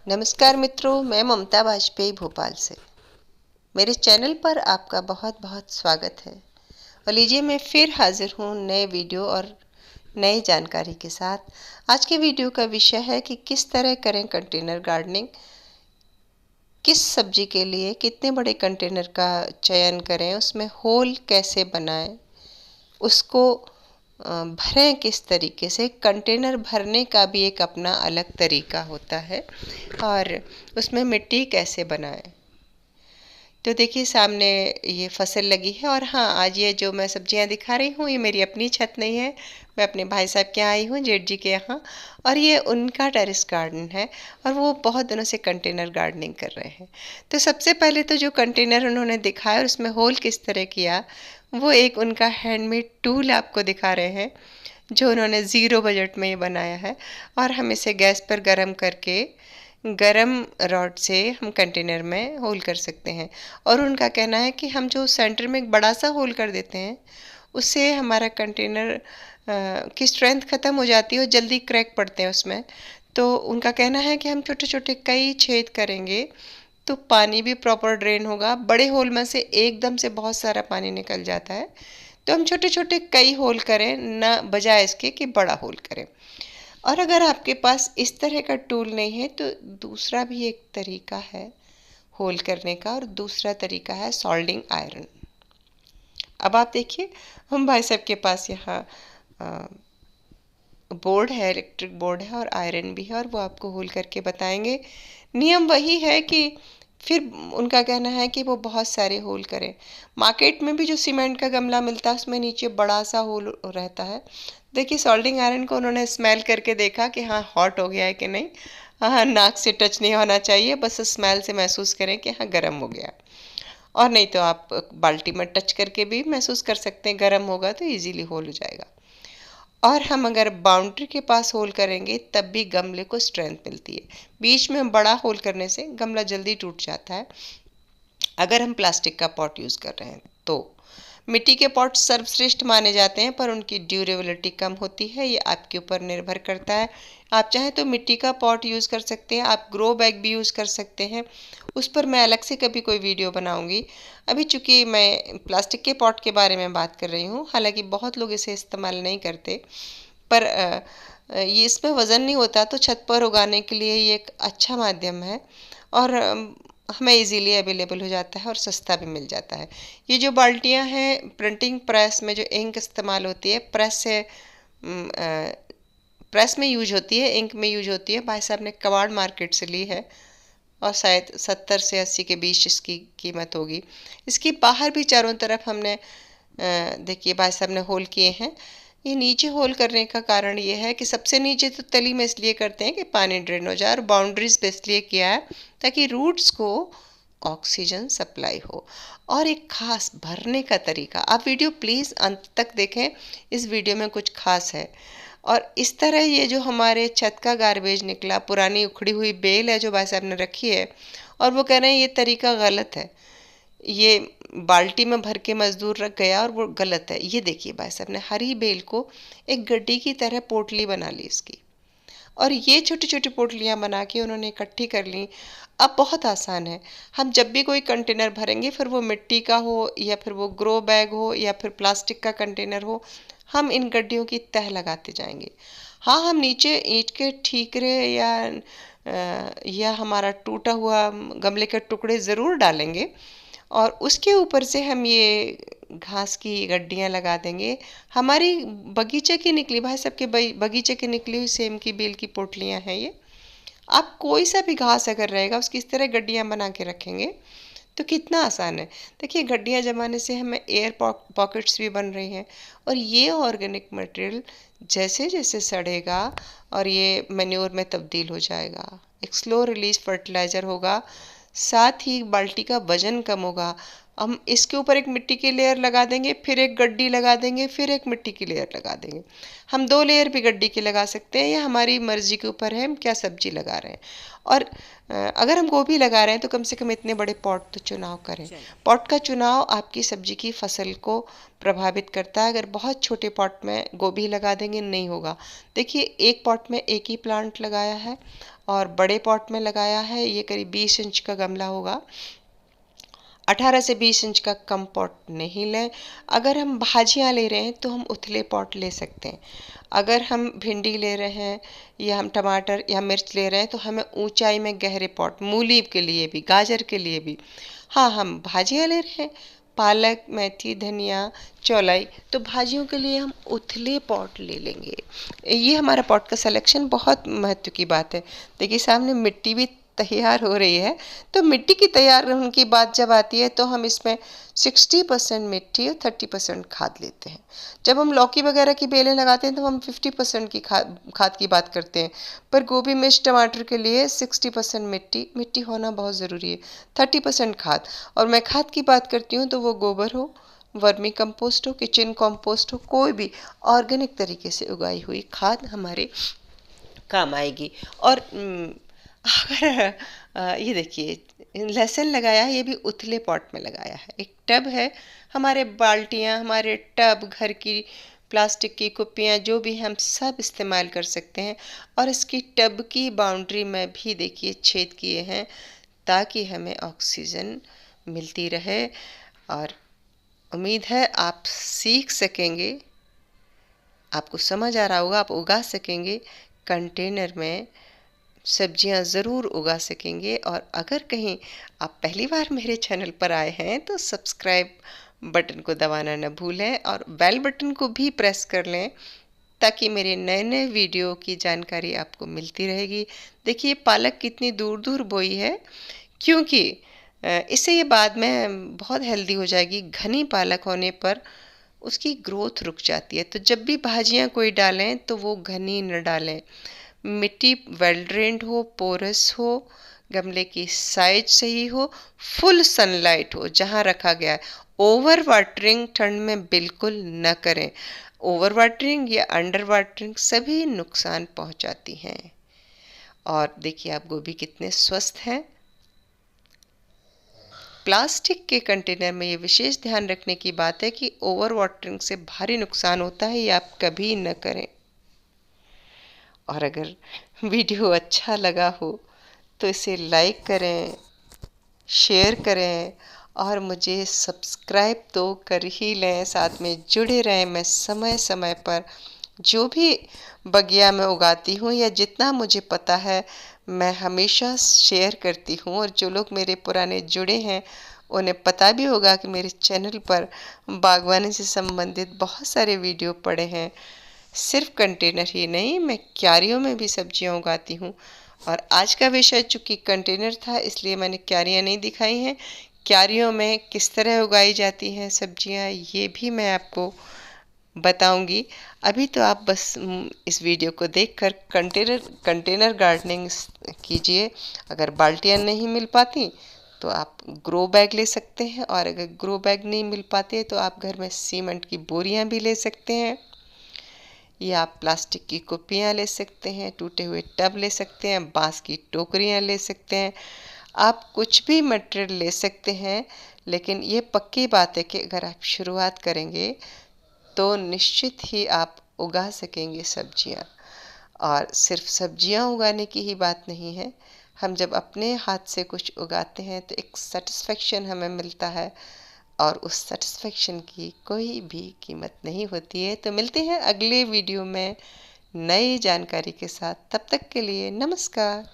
नमस्कार मित्रों, मैं ममता वाजपेयी भोपाल से। मेरे चैनल पर आपका बहुत बहुत स्वागत है। और लीजिए, मैं फिर हाजिर हूँ नए वीडियो और नई जानकारी के साथ। आज के वीडियो का विषय है कि किस तरह करें कंटेनर गार्डनिंग, किस सब्जी के लिए कितने बड़े कंटेनर का चयन करें, उसमें होल कैसे बनाएं, उसको भरें किस तरीके से। कंटेनर भरने का भी एक अपना अलग तरीका होता है और उसमें मिट्टी कैसे बनाएं। तो देखिए, सामने ये फसल लगी है और हाँ, आज ये जो मैं सब्जियां दिखा रही हूँ ये मेरी अपनी छत नहीं है। मैं अपने भाई साहब के यहाँ आई हूँ, जेठ जी के यहाँ, और ये उनका टेरेस गार्डन है और वो बहुत दिनों से कंटेनर गार्डनिंग कर रहे हैं। तो सबसे पहले तो जो कंटेनर उन्होंने दिखाया और उसमें होल किस तरह किया, वो एक उनका हैंडमेड टूल आपको दिखा रहे हैं जो उन्होंने ज़ीरो बजट में ये बनाया है। और हम इसे गैस पर गर्म करके गरम रॉड से हम कंटेनर में होल कर सकते हैं। और उनका कहना है कि हम जो सेंटर में एक बड़ा सा होल कर देते हैं उससे हमारा कंटेनर की स्ट्रेंथ ख़त्म हो जाती है और जल्दी क्रैक पड़ते हैं उसमें। तो उनका कहना है कि हम छोटे छोटे कई छेद करेंगे तो पानी भी प्रॉपर ड्रेन होगा। बड़े होल में से एकदम से बहुत सारा पानी निकल जाता है, तो हम छोटे छोटे कई होल करें, न बजाय इसके कि बड़ा होल करें। और अगर आपके पास इस तरह का टूल नहीं है तो दूसरा भी एक तरीका है होल करने का, और दूसरा तरीका है सोल्डिंग आयरन। अब आप देखिए, हम भाई साहब के पास यहाँ बोर्ड है, इलेक्ट्रिक बोर्ड है और आयरन भी है, और वो आपको होल करके बताएंगे। नियम वही है कि फिर उनका कहना है कि वो बहुत सारे होल करें। मार्केट में भी जो सीमेंट का गमला मिलता है उसमें नीचे बड़ा सा होल रहता है। देखिए, सोल्डिंग आयरन को उन्होंने स्मेल करके देखा कि हाँ हॉट हो गया है कि नहीं। हाँ, नाक से टच नहीं होना चाहिए, बस स्मेल से महसूस करें कि हाँ गर्म हो गया। और नहीं तो आप बाल्टी में टच करके भी महसूस कर सकते हैं, गर्म होगा तो इजीली होल हो जाएगा। और हम अगर बाउंड्री के पास होल करेंगे तब भी गमले को स्ट्रेंथ मिलती है। बीच में बड़ा होल करने से गमला जल्दी टूट जाता है अगर हम प्लास्टिक का पॉट यूज़ कर रहे हैं तो। मिट्टी के पॉट सर्वश्रेष्ठ माने जाते हैं पर उनकी ड्यूरेबिलिटी कम होती है, ये आपके ऊपर निर्भर करता है। आप चाहें तो मिट्टी का पॉट यूज़ कर सकते हैं, आप ग्रो बैग भी यूज़ कर सकते हैं। उस पर मैं अलग से कभी कोई वीडियो बनाऊंगी। अभी चूंकि मैं प्लास्टिक के पॉट के बारे में बात कर रही हूँ, हालांकि बहुत लोग इसे इस्तेमाल नहीं करते, पर ये इसमें वज़न नहीं होता तो छत पर उगाने के लिए ये एक अच्छा माध्यम है। और हमें इजीली अवेलेबल हो जाता है और सस्ता भी मिल जाता है। ये जो बाल्टियाँ हैं, प्रिंटिंग प्रेस में जो इंक इस्तेमाल होती है, प्रेस में यूज होती है, इंक में यूज होती है, भाई साहब ने कबाड़ मार्केट से ली है और शायद 70 से 80 के बीच इसकी कीमत होगी। इसकी बाहर भी चारों तरफ हमने देखिए भाई साहब ने होल किए हैं। ये नीचे होल करने का कारण ये है कि सबसे नीचे तो तली में इसलिए करते हैं कि पानी ड्रेन हो जाए, और बाउंड्रीज पे इसलिए किया है ताकि रूट्स को ऑक्सीजन सप्लाई हो। और एक खास भरने का तरीका, आप वीडियो प्लीज़ अंत तक देखें, इस वीडियो में कुछ खास है। और इस तरह ये जो हमारे छत का गार्बेज निकला, पुरानी उखड़ी हुई बेल है जो भाई साहब ने रखी है, और वो कह रहे हैं ये तरीका गलत है, ये बाल्टी में भर के मजदूर रख गया और वो गलत है। ये देखिए भाई साहब ने हरी बेल को एक गड्डी की तरह पोटली बना ली इसकी, और ये छोटी छोटी पोटलियाँ बना के उन्होंने इकट्ठी कर ली। अब बहुत आसान है, हम जब भी कोई कंटेनर भरेंगे, फिर वो मिट्टी का हो या फिर वो ग्रो बैग हो या फिर प्लास्टिक का कंटेनर हो, हम इन गड्डियों की तह लगाते जाएंगे। हाँ, हम नीचे ईंट के ठीकरे या हमारा टूटा हुआ गमले के टुकड़े ज़रूर डालेंगे, और उसके ऊपर से हम ये घास की गड्डियाँ लगा देंगे। हमारी बगीचे की निकली, भाई साहब के बगीचे की निकली हुई सेम की बेल की पोटलियाँ हैं ये। आप कोई सा भी घास अगर रहेगा उसकी इस तरह गड्डियाँ बना के रखेंगे तो कितना आसान है। देखिए, गड्डियाँ जमाने से हमें एयर पॉकेट्स भी बन रही हैं, और ये ऑर्गेनिक मटेरियल जैसे जैसे सड़ेगा और ये मैन्योर में तब्दील हो जाएगा, एक स्लो रिलीज फर्टिलाइज़र होगा, साथ ही बाल्टी का वजन कम होगा, हम इसके ऊपर एक मिट्टी की लेयर लगा देंगे, फिर एक गड्डी लगा देंगे, फिर एक मिट्टी की लेयर लगा देंगे। हम 2 लेयर भी गड्डी की लगा सकते हैं, या हमारी मर्जी के ऊपर है हम क्या सब्जी लगा रहे हैं। और अगर हम गोभी लगा रहे हैं तो कम से कम इतने बड़े पॉट तो चुनाव करें। पॉट का चुनाव आपकी सब्जी की फसल को प्रभावित करता है। अगर बहुत छोटे पॉट में गोभी लगा देंगे नहीं होगा। देखिए, एक पॉट में एक ही प्लांट लगाया है और बड़े पॉट में लगाया है, ये करीब 20 इंच का गमला होगा। 18 से 20 इंच का कम पॉट नहीं लें। अगर हम भाजियाँ ले रहे हैं तो हम उथले पॉट ले सकते हैं। अगर हम भिंडी ले रहे हैं या हम टमाटर या मिर्च ले रहे हैं तो हमें ऊंचाई में गहरे पॉट, मूली के लिए भी, गाजर के लिए भी। हाँ, हम भाजियाँ ले रहे हैं, पालक, मेथी, धनिया, चौलाई, तो भाजियों के लिए हम उथले पॉट ले लेंगे। ये हमारा पॉट का सिलेक्शन बहुत महत्व की बात है। देखिए, सामने मिट्टी भी तैयार हो रही है। तो मिट्टी की तैयार होने की बात जब आती है तो हम इसमें 60% मिट्टी और 30% खाद लेते हैं। जब हम लौकी वगैरह की बेलें लगाते हैं तो हम 50% की खाद की बात करते हैं। पर गोभी, मिर्च, टमाटर के लिए 60% मिट्टी होना बहुत ज़रूरी है, 30% खाद। और मैं खाद की बात करती हूँ तो वो गोबर हो, वर्मी कंपोस्ट हो, किचन कंपोस्ट हो, कोई भी ऑर्गेनिक तरीके से उगाई हुई खाद हमारे काम आएगी। और अगर ये देखिए, लहसुन लगाया है, ये भी उथले पॉट में लगाया है। एक टब है, हमारे बाल्टियाँ, हमारे टब, घर की प्लास्टिक की कुप्पियाँ, जो भी हम सब इस्तेमाल कर सकते हैं। और इसकी टब की बाउंड्री में भी देखिए छेद किए हैं ताकि हमें ऑक्सीजन मिलती रहे। और उम्मीद है आप सीख सकेंगे, आपको समझ आ रहा होगा, आप उगा सकेंगे। कंटेनर में सब्जियां ज़रूर उगा सकेंगे। और अगर कहीं आप पहली बार मेरे चैनल पर आए हैं तो सब्सक्राइब बटन को दबाना न भूलें और बेल बटन को भी प्रेस कर लें ताकि मेरे नए नए वीडियो की जानकारी आपको मिलती रहेगी। देखिए, पालक कितनी दूर दूर बोई है, क्योंकि इससे ये बाद में बहुत हेल्दी हो जाएगी। घनी पालक होने पर उसकी ग्रोथ रुक जाती है। तो जब भी भाजियां कोई डालें तो वो घनी न डालें। मिट्टी वेल ड्रेन्ड हो, पोरस हो, गमले की साइज सही हो, फुल सनलाइट हो जहाँ रखा गया है। ओवर वाटरिंग ठंड में बिल्कुल न करें। ओवर वाटरिंग या अंडर वाटरिंग सभी नुकसान पहुंचाती हैं। और देखिए, आप गोभी कितने स्वस्थ हैं। प्लास्टिक के कंटेनर में ये विशेष ध्यान रखने की बात है कि ओवर वाटरिंग से भारी नुकसान होता है, ये आप कभी न करें। और अगर वीडियो अच्छा लगा हो तो इसे लाइक करें, शेयर करें और मुझे सब्सक्राइब तो कर ही लें। साथ में जुड़े रहें। मैं समय समय पर जो भी बगिया में उगाती हूँ या जितना मुझे पता है मैं हमेशा शेयर करती हूँ। और जो लोग मेरे पुराने जुड़े हैं उन्हें पता भी होगा कि मेरे चैनल पर बागवानी से संबंधित बहुत सारे वीडियो पड़े हैं। सिर्फ कंटेनर ही नहीं, मैं क्यारियों में भी सब्जियां उगाती हूँ। और आज का विषय चूँकि कंटेनर था इसलिए मैंने क्यारियाँ नहीं दिखाई हैं। क्यारियों में किस तरह उगाई जाती हैं सब्जियां, ये भी मैं आपको बताऊंगी। अभी तो आप बस इस वीडियो को देखकर कंटेनर गार्डनिंग कीजिए। अगर बाल्टियाँ नहीं मिल पाती तो आप ग्रो बैग ले सकते हैं। और अगर ग्रो बैग नहीं मिल पाते तो आप घर में सीमेंट की बोरियां भी ले सकते हैं, या आप प्लास्टिक की कुप्पियाँ ले सकते हैं, टूटे हुए टब ले सकते हैं, बांस की टोकरियाँ ले सकते हैं। आप कुछ भी मटेरियल ले सकते हैं। लेकिन ये पक्की बात है कि अगर आप शुरुआत करेंगे तो निश्चित ही आप उगा सकेंगे सब्जियां। और सिर्फ सब्जियां उगाने की ही बात नहीं है, हम जब अपने हाथ से कुछ उगाते हैं तो एक सेटिस्फेक्शन हमें मिलता है और उस सेटिस्फेक्शन की कोई भी कीमत नहीं होती है। तो मिलते हैं अगले वीडियो में नई जानकारी के साथ। तब तक के लिए नमस्कार।